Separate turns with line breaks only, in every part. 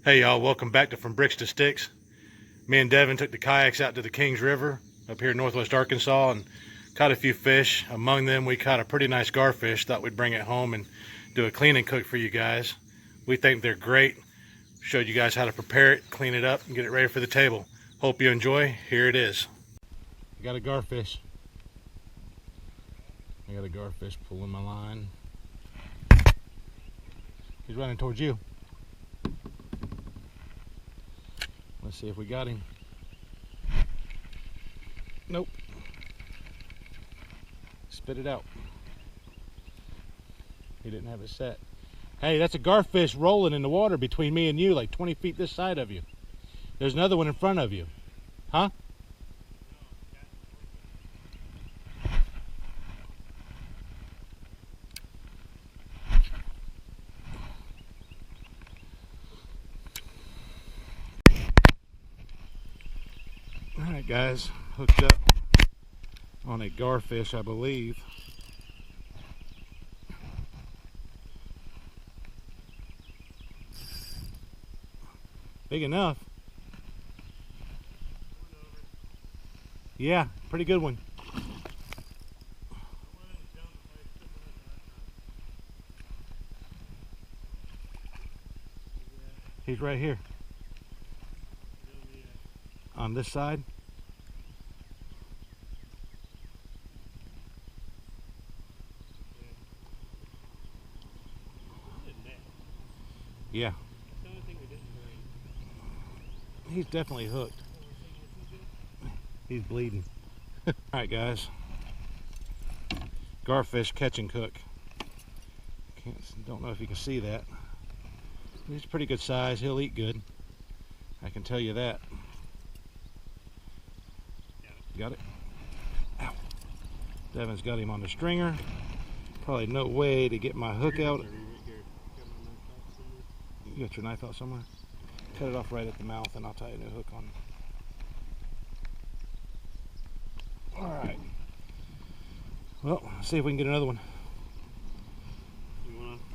Hey y'all, welcome back to From Bricks to Sticks. Me and Devin took the kayaks out to the Kings River up here in northwest Arkansas and caught a few fish. Among them, we caught a pretty nice garfish. Thought we'd bring it home and do a clean and cook for you guys. We think they're great. Showed you guys how to prepare it, clean it up, and get it ready for the table. Hope you enjoy. Here it is. I got a garfish. I got a garfish pulling my line. He's running towards you. Let's see if we got him. Nope. Spit it out. He didn't have it set. Hey, that's a garfish rolling in the water between me and you, like 20 feet this side of you. There's another one in front of you. Huh? Alright guys, hooked up on a garfish, I believe. Big enough. Yeah, pretty good one. He's right here. On this side. Yeah. He's definitely hooked. He's bleeding. Alright guys. Garfish catch and cook. Don't know if you can see that. He's pretty good size. He'll eat good. I can tell you that. Got it? Ow. Devin's got him on the stringer. Probably no way to get my hook out. You got your knife out somewhere? Cut it off right at the mouth and I'll tie a new hook on. Alright. Well, let's see if we can get another one.
You want to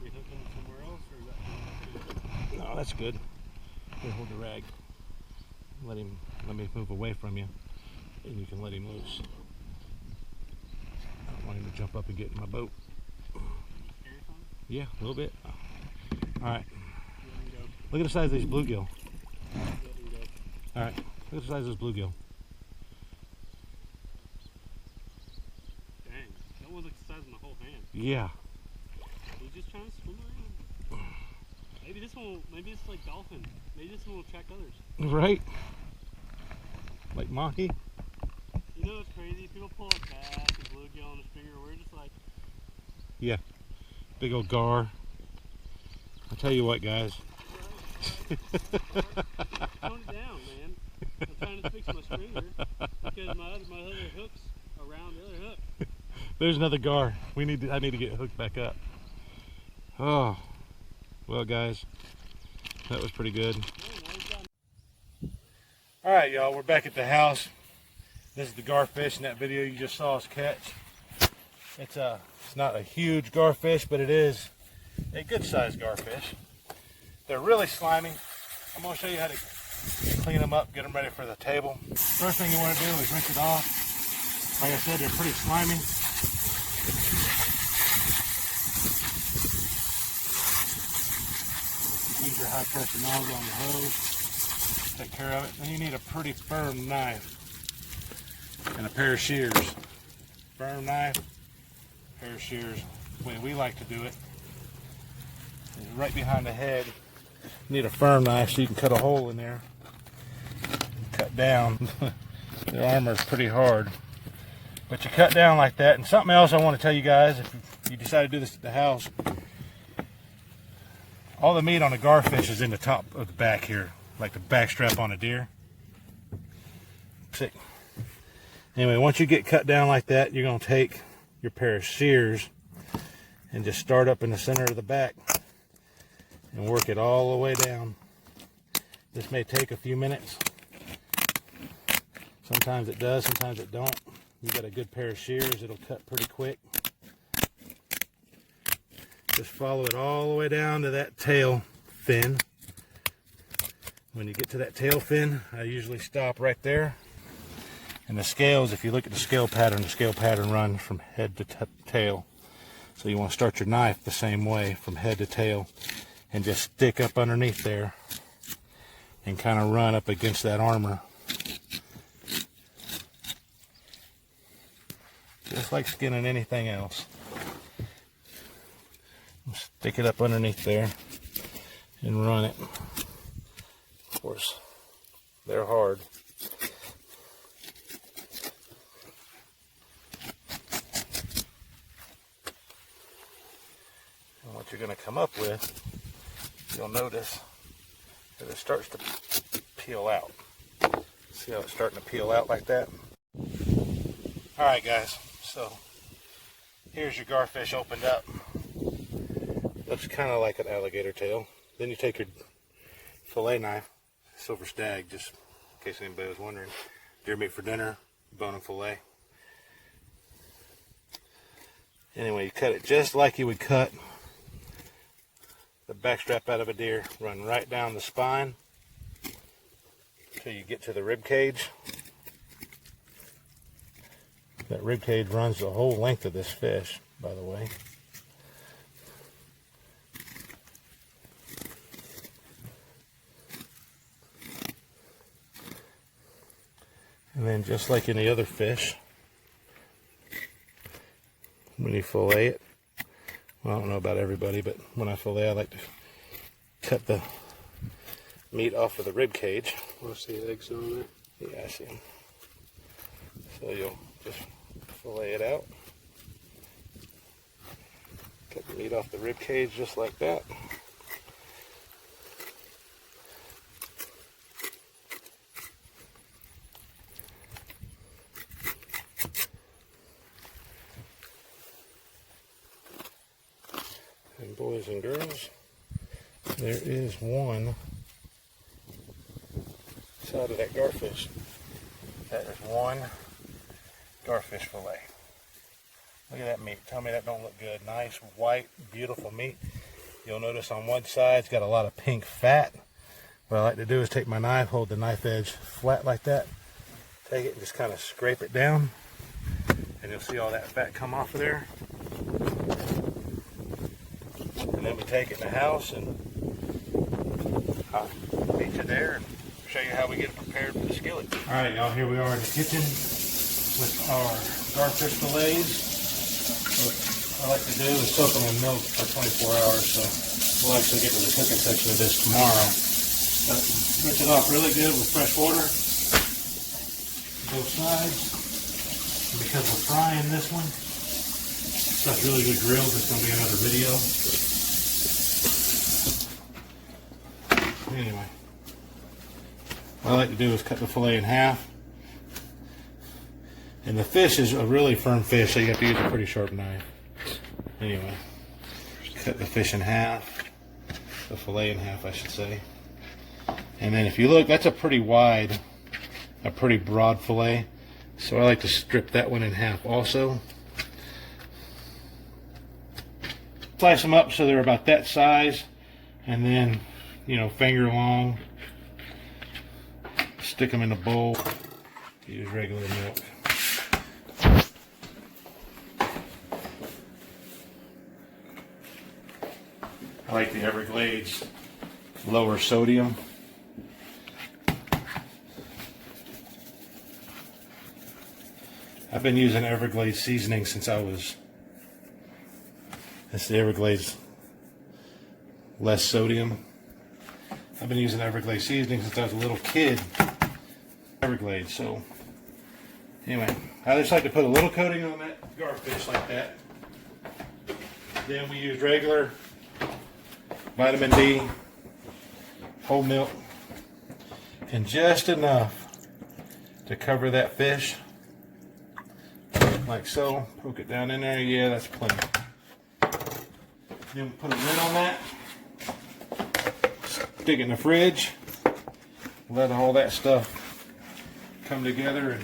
rehook him somewhere else, or is that?
No, that's good. Here, hold the rag. Let me move away from you, and you can let him loose. I don't want him to jump up and get in my boat. Yeah, a little bit. Alright. Look at the size of this bluegill. Alright, look at the size of this bluegill.
Dang, that was like the size of my whole hand.
Yeah.
He's just trying to swim around. Maybe this one, maybe it's like dolphin. Maybe this one will attract others.
Right? Like monkey?
You know, it's crazy. People pull a bass and bluegill on a stringer. We're just like...
Yeah. Big old gar. I'll tell you what, guys.
Tone it down, man. I'm trying to fix my stringer because my other hook's around the other hook.
There's another gar. I need to get hooked back up. Oh, well, guys, that was pretty good. All right, y'all, we're back at the house. This is the garfish in that video you just saw us catch. It's not a huge garfish, but it is a good-sized garfish. They're really slimy. I'm going to show you how to clean them up, get them ready for the table. First thing you want to do is rinse it off. Like I said, they're pretty slimy. Use your high pressure nozzle on the hose. Take care of it. Then you need a pretty firm knife and a pair of shears. Firm knife, pair of shears. The way we like to do it is right behind the head. You need a firm knife so you can cut a hole in there. Cut down. The armor is pretty hard. But you cut down like that. And something else I want to tell you guys, if you decide to do this at the house, all the meat on a garfish is in the top of the back here, like the back strap on a deer. Sick. Anyway, once you get cut down like that, you're going to take your pair of shears and just start up in the center of the back and work it all the way down. This may take a few minutes. Sometimes it does, sometimes it don't. You got a good pair of shears, it'll cut pretty quick. Just follow it all the way down to that tail fin. When you get to that tail fin, I usually stop right there. And the scales, if you look at the scale pattern runs from head to tail. So you want to start your knife the same way from head to tail and just stick up underneath there and kind of run up against that armor. Just like skinning anything else. Stick it up underneath there and run it. Of course, they're hard. And what you're going to come up with, you'll notice that it starts to peel out. See how it's starting to peel out like that? Alright guys, so here's your garfish opened up. Looks kind of like an alligator tail. Then you take your fillet knife, silver stag, just in case anybody was wondering. Deer meat for dinner, bone and fillet. Anyway, you cut it just like you would cut the backstrap out of a deer. Run right down the spine until you get to the rib cage. That rib cage runs the whole length of this fish, by the way. And then just like any other fish, when you fillet it, well, I don't know about everybody, but when I fillet, I like to cut the meat off of the rib cage.
I see eggs on there.
Yeah, I see them. So you'll just fillet it out. Cut the meat off the rib cage just like that. And boys and girls, there is one side of that garfish. That is one garfish fillet. Look at that meat. Tell me that don't look good. Nice, white, beautiful meat. You'll notice on one side it's got a lot of pink fat. What I like to do is take my knife, hold the knife edge flat like that, take it and just kind of scrape it down, and you'll see all that fat come off of there. And then we take it in the house and I'll meet you there and show you how we get it prepared for the skillet. Alright y'all, here we are in the kitchen with our garfish fillets. What I like to do is soak them in milk for 24 hours, so we'll actually get to the cooking section of this tomorrow. But rinse it off really good with fresh water, both sides. And because we're frying this one, stuff's really good grilled. There's going to be another video. Anyway, what I like to do is cut the fillet in half. And the fish is a really firm fish, so you have to use a pretty sharp knife. Anyway, cut the fish in half, the fillet in half, I should say. And then if you look, that's a pretty wide, a pretty broad fillet. So I like to strip that one in half also. Slice them up so they're about that size, and then, you know, finger long. Stick them in a bowl. Use regular milk. I like the Everglades lower sodium. I've been using Everglades seasoning since I was, that's the Everglades less sodium. I've been using Everglades seasoning since I was a little kid. Everglades, so anyway, I just like to put a little coating on that garfish like that. Then we use regular vitamin D, whole milk, and just enough to cover that fish, like so. Poke it down in there. Yeah, that's plenty. Then put a lid on that, stick it in the fridge, let all that stuff come together, and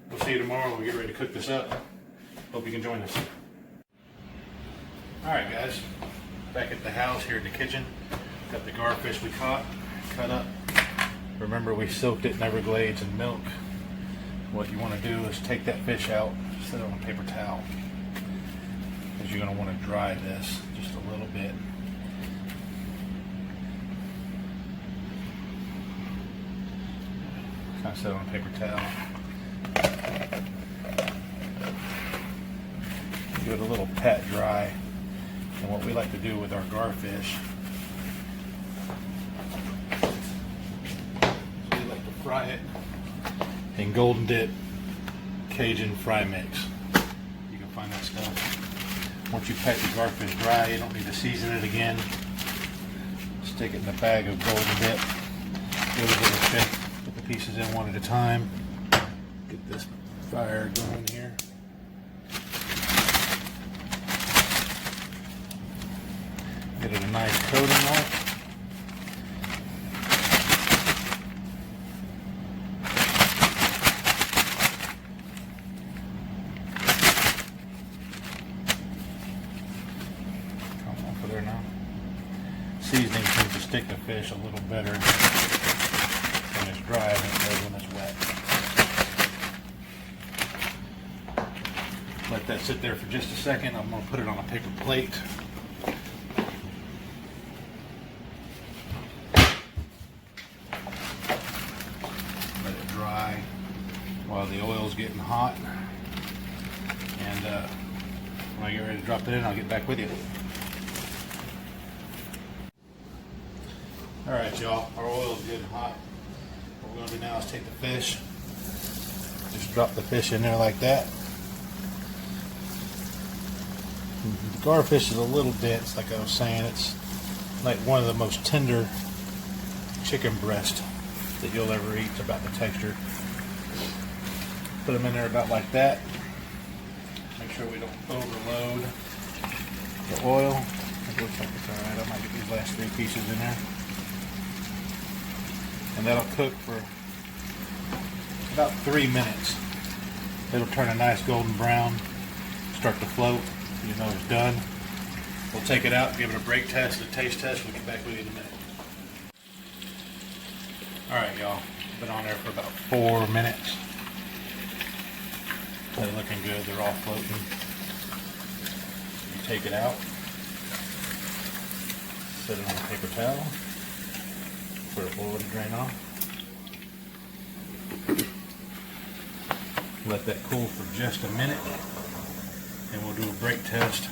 we'll see you tomorrow when we get ready to cook this up. Hope you can join us. Alright guys, back at the house here in the kitchen. Got the garfish we caught, cut up. Remember, we soaked it in Everglades and milk. What you want to do is take that fish out, set it on a paper towel, because you're going to want to dry this just a little bit. Kind of set it on a paper towel. Give it a little pat dry. And what we like to do with our garfish, we like to fry it in golden dip Cajun fry mix. You can find that stuff. Once you pat your garfish dry, you don't need to season it again. Stick it in the bag of golden dip. Really get it fit. Put the pieces in one at a time. Get this fire going here. Get it a nice coating on it. Come on for there now. Seasoning tends to stick to fish a little better when it's dry than it does when it's wet. Let that sit there for just a second. I'm going to put it on a paper plate. While the oil's getting hot, and when I get ready to drop it in, I'll get back with you. Alright y'all, our oil's getting hot. What we're going to do now is take the fish, just drop the fish in there like that. The garfish is a little dense, like I was saying. It's like one of the most tender chicken breast that you'll ever eat. It's about the texture. Put them in there about like that. Make sure we don't overload the oil. It looks like it's alright. I might get these last 3 pieces in there. And that'll cook for about 3 minutes. It'll turn a nice golden brown, start to float. You know it's done. We'll take it out, give it a break test, a taste test. We'll get back with you in a minute. Alright y'all, been on there for about 4 minutes. They're looking good, they're all floating. You take it out, set it on a paper towel for the oil to drain off. Let that cool for just a minute, and we'll do a break test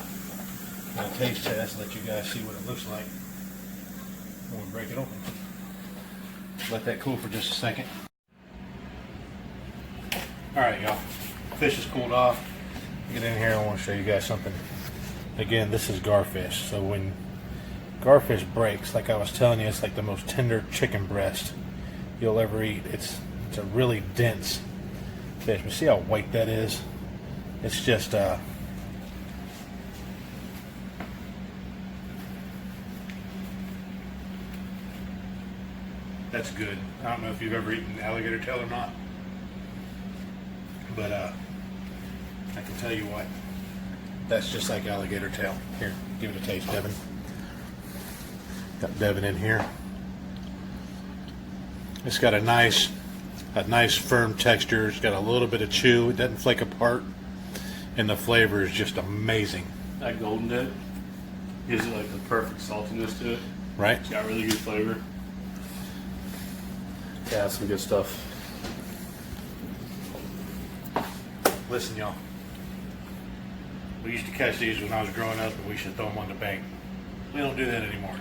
and a taste test, let you guys see what it looks like when we break it open. Let that cool for just a second. Alright y'all. Fish is cooled off. Get in here, I want to show you guys something. Again, this is garfish. So when garfish breaks, like I was telling you, it's like the most tender chicken breast you'll ever eat. It's a really dense fish. But see how white that is? It's just that's good. I don't know if you've ever eaten alligator tail or not, but I can tell you what, that's just like alligator tail. Here, give it a taste, Devin. Got Devin in here. It's got a nice firm texture. It's got a little bit of chew. It doesn't flake apart, and the flavor is just amazing.
That golden dip gives it like the perfect saltiness to it.
Right?
It's got really good flavor. Yeah, some good stuff.
Listen, y'all. We used to catch these when I was growing up, and we should throw them on the bank. We don't do that anymore.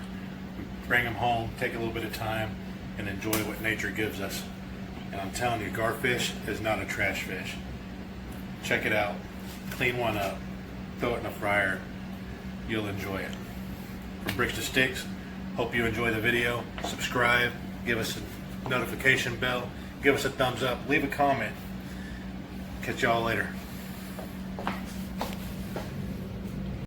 We bring them home, take a little bit of time, and enjoy what nature gives us. And I'm telling you, garfish is not a trash fish. Check it out. Clean one up. Throw it in a fryer. You'll enjoy it. From Bricks to Sticks, hope you enjoy the video. Subscribe. Give us a notification bell. Give us a thumbs up. Leave a comment. Catch y'all later.